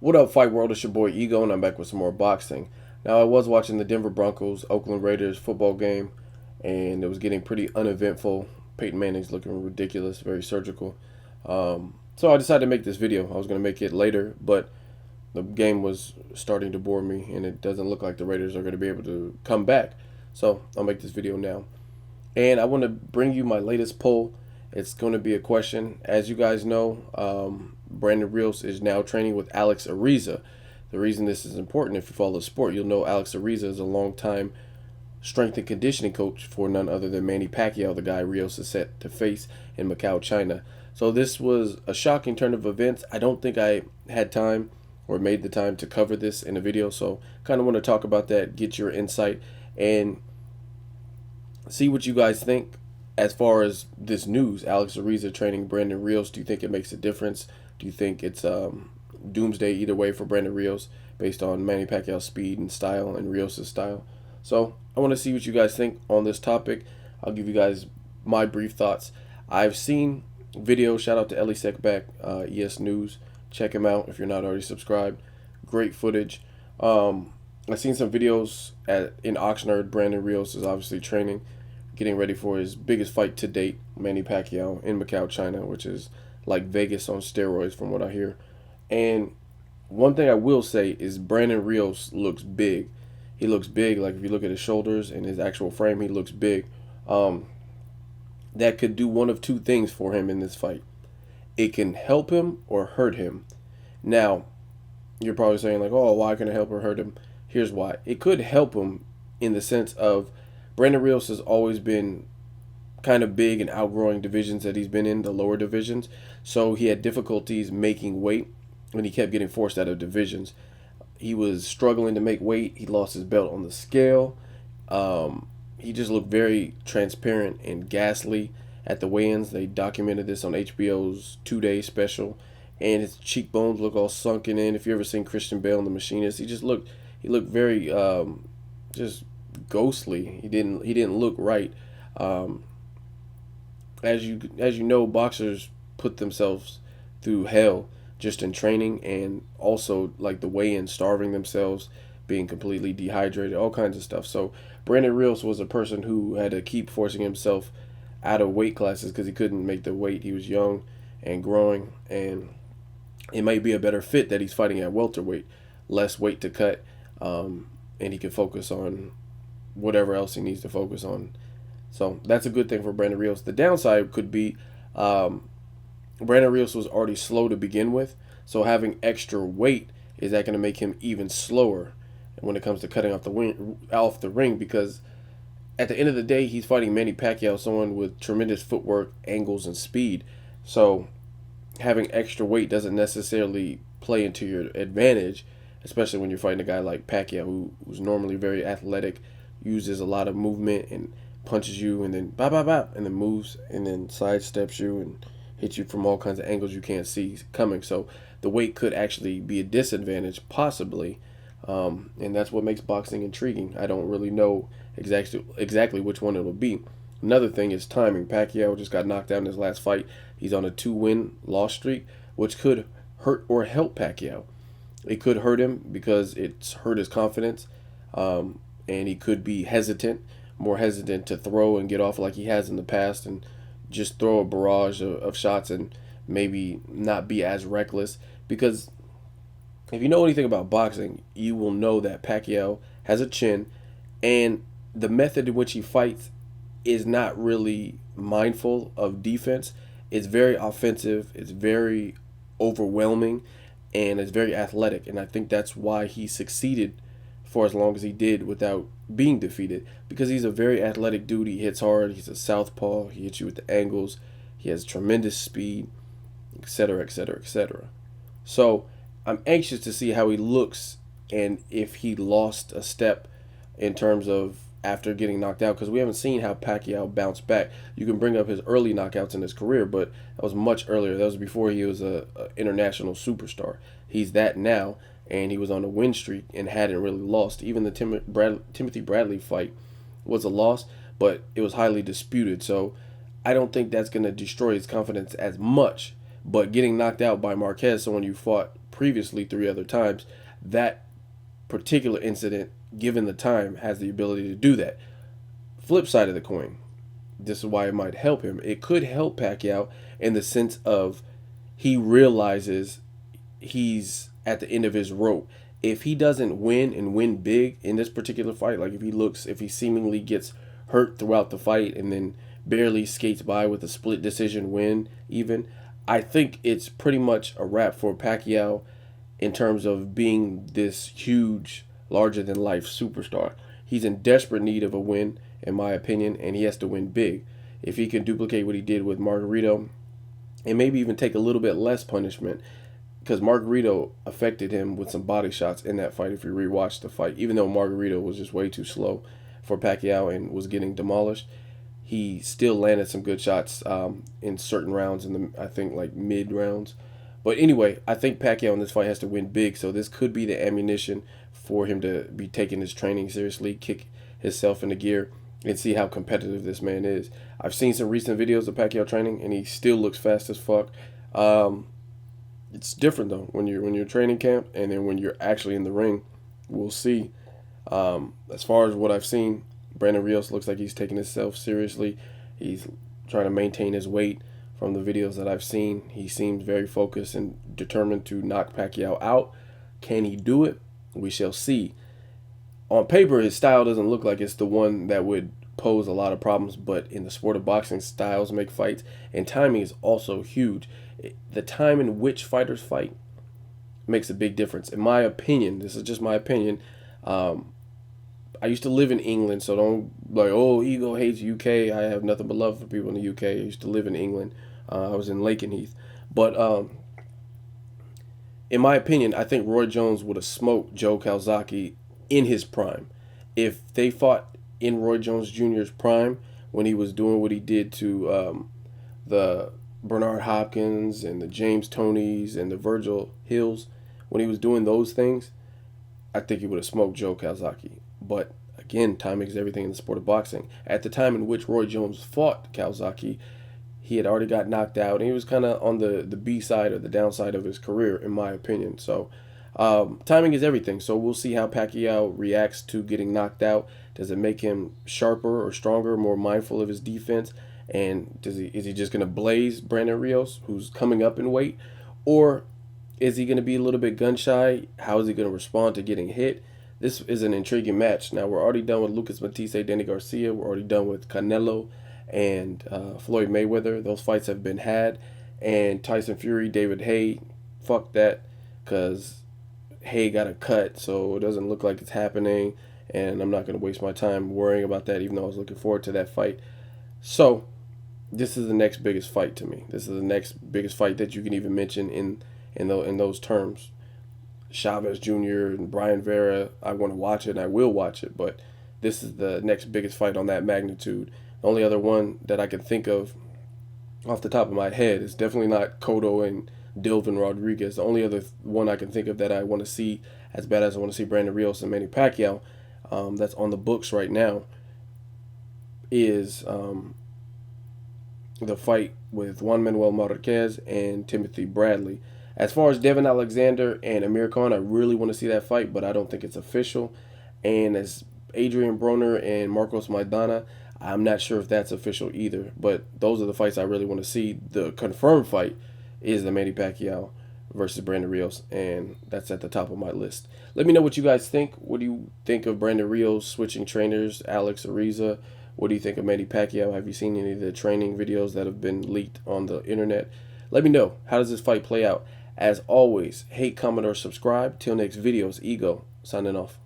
What up, Fight World? It's your boy Ego, and I'm back with some more boxing. Now, I was watching the Denver Broncos Oakland Raiders football game, and it was getting pretty uneventful. Peyton Manning's looking ridiculous, very surgical. So I decided to make this video. I was going to make it later, but the game was starting to bore me, and it doesn't look like the Raiders are going to be able to come back. So I'll make this video now. And I want to bring you my latest poll. It's going to be a question. As you guys know, Brandon Rios is now training with Alex Ariza. The reason this is important, if you follow the sport, you'll know Alex Ariza is a long-time strength and conditioning coach for none other than Manny Pacquiao, the guy Rios is set to face in Macau, China. So this was a shocking turn of events. I don't think I had time or made the time to cover this in a video, so kind of want to talk about that, get your insight, and see what you guys think as far as this news. Alex Ariza training Brandon Rios. Do you think it makes a difference? Do you think it's doomsday either way for Brandon Rios based on Manny Pacquiao's speed and style and Rios' style? So I want to see what you guys think on this topic. I'll give you guys my brief thoughts. I've seen videos. Shout out to Ellie Sekback, ES News. Check him out if you're not already subscribed. Great footage. I've seen some videos in Oxnard. Brandon Rios is obviously training, getting ready for his biggest fight to date, Manny Pacquiao in Macau, China, which is like Vegas on steroids from what I hear. And one thing I will say is Brandon Rios looks big. He looks big. Like if you look at his shoulders and his actual frame, he looks big. That could do one of two things for him in this fight. It can help him or hurt him. Now, you're probably saying like, oh, why can it help or hurt him? Here's why. It could help him in the sense of Brandon Rios has always been kind of big and outgrowing divisions that he's been in, the lower divisions. So he had difficulties making weight when he kept getting forced out of divisions. He was struggling to make weight. He lost his belt on the scale. He just looked very transparent and ghastly at the weigh-ins. They documented this on HBO's 2-day special. And his cheekbones look all sunken in. If you ever seen Christian Bale in The Machinist, he looked very just ghostly. He didn't look right. As you know, boxers put themselves through hell just in training, and also like the weigh-in, starving themselves, being completely dehydrated, all kinds of stuff. So Brandon Rios was a person who had to keep forcing himself out of weight classes because he couldn't make the weight. He was young and growing, and it might be a better fit that he's fighting at welterweight, less weight to cut, and he can focus on whatever else he needs to focus on. So that's a good thing for Brandon Rios. The downside could be Brandon Rios was already slow to begin with, so having extra weight, is that going to make him even slower when it comes to cutting off the ring? Because at the end of the day, he's fighting Manny Pacquiao, someone with tremendous footwork, angles, and speed. So having extra weight doesn't necessarily play into your advantage, especially when you're fighting a guy like Pacquiao, who's normally very athletic, uses a lot of movement and punches you and then and then moves and then sidesteps you and hits you from all kinds of angles you can't see coming. So the weight could actually be a disadvantage, possibly, and that's what makes boxing intriguing. I don't really know exactly which one it will be. Another thing is timing. Pacquiao just got knocked out in his last fight. He's on a 2-win loss streak, which could hurt or help Pacquiao. It could hurt him because it's hurt his confidence, and he could be more hesitant to throw and get off like he has in the past, and just throw a barrage of shots and maybe not be as reckless. Because if you know anything about boxing, you will know that Pacquiao has a chin, and the method in which he fights is not really mindful of defense. It's very offensive, it's very overwhelming, and it's very athletic. And I think that's why he succeeded for as long as he did without being defeated, because he's a very athletic dude. He hits hard, he's a southpaw, he hits you with the angles, he has tremendous speed, etc., etc., etc. So I'm anxious to see how he looks and if he lost a step in terms of after getting knocked out, because we haven't seen how Pacquiao bounced back. You can bring up his early knockouts in his career, but that was much earlier. That was before he was a international superstar. He's that now, and he was on a win streak and hadn't really lost. Even the Timothy Bradley fight was a loss, but it was highly disputed. So I don't think that's going to destroy his confidence as much. But getting knocked out by Marquez, someone you fought previously 3 other times, that particular incident, given the time, has the ability to do that. Flip side of the coin, this is why it might help him. It could help Pacquiao in the sense of he realizes he's at the end of his rope. If he doesn't win and win big in this particular fight, like if he seemingly gets hurt throughout the fight and then barely skates by with a split decision win, even, I think it's pretty much a wrap for Pacquiao in terms of being this huge, larger than life superstar. He's in desperate need of a win, in my opinion, and he has to win big. If he can duplicate what he did with Margarito and maybe even take a little bit less punishment, because Margarito affected him with some body shots in that fight if you rewatch the fight. Even though Margarito was just way too slow for Pacquiao and was getting demolished, he still landed some good shots in certain rounds, in the, I think, like mid rounds. But anyway, I think Pacquiao in this fight has to win big, so this could be the ammunition for him to be taking his training seriously, kick himself into gear, and see how competitive this man is. I've seen some recent videos of Pacquiao training, and he still looks fast as fuck. It's different though when you're training camp and then when you're actually in the ring. We'll see. As far as what I've seen, Brandon Rios looks like he's taking himself seriously. He's trying to maintain his weight. From the videos that I've seen, he seems very focused and determined to knock Pacquiao out. Can he do it? We shall see. On paper, his style doesn't look like it's the one that would pose a lot of problems, but in the sport of boxing, styles make fights, and timing is also huge. The time in which fighters fight makes a big difference. In my opinion, this is just my opinion. I used to live in England, so don't like, oh, ego hates UK. I have nothing but love for people in the UK. I used to live in England. I was in Lakenheath. But in my opinion, I think Roy Jones would have smoked Joe Calzaghe in his prime. If they fought in Roy Jones Jr.'s prime, when he was doing what he did to the Bernard Hopkins and the James Tonys and the Virgil Hills, when he was doing those things, I think he would have smoked Joe Calzaghe. But again, timing is everything in the sport of boxing. At the time in which Roy Jones fought Calzaghe, he had already got knocked out, and he was kind of on the B side or the downside of his career, in my opinion. So timing is everything. So we'll see how Pacquiao reacts to getting knocked out. Does it make him sharper or stronger, more mindful of his defense? And is he just going to blaze Brandon Rios, who's coming up in weight? Or is he going to be a little bit gun shy? How is he going to respond to getting hit? This is an intriguing match. Now, we're already done with Lucas Matisse, Danny Garcia. We're already done with Canelo and Floyd Mayweather. Those fights have been had. And Tyson Fury, David Haye, fuck that, because Haye got a cut, so it doesn't look like it's happening. And I'm not going to waste my time worrying about that, even though I was looking forward to that fight. So this is the next biggest fight to me. This is the next biggest fight that you can even mention in those terms. Chavez Jr. and Brian Vera, I want to watch it and I will watch it, but this is the next biggest fight on that magnitude. The only other one that I can think of off the top of my head is definitely not Cotto and Dilvin Rodriguez. The only other one I can think of that I want to see as bad as I want to see Brandon Rios and Manny Pacquiao, that's on the books right now, is the fight with Juan Manuel Marquez and Timothy Bradley. As far as Devin Alexander and Amir Khan, I really want to see that fight, but I don't think it's official. And as Adrian Broner and Marcos Maidana, I'm not sure if that's official either. But those are the fights I really want to see. The confirmed fight is the Manny Pacquiao versus Brandon Rios, and that's at the top of my list. Let me know what you guys think. What do you think of Brandon Rios switching trainers, Alex Ariza? What do you think of Manny Pacquiao? Have you seen any of the training videos that have been leaked on the internet? Let me know. How does this fight play out? As always, hate, comment, or subscribe. Till next videos, Ego, signing off.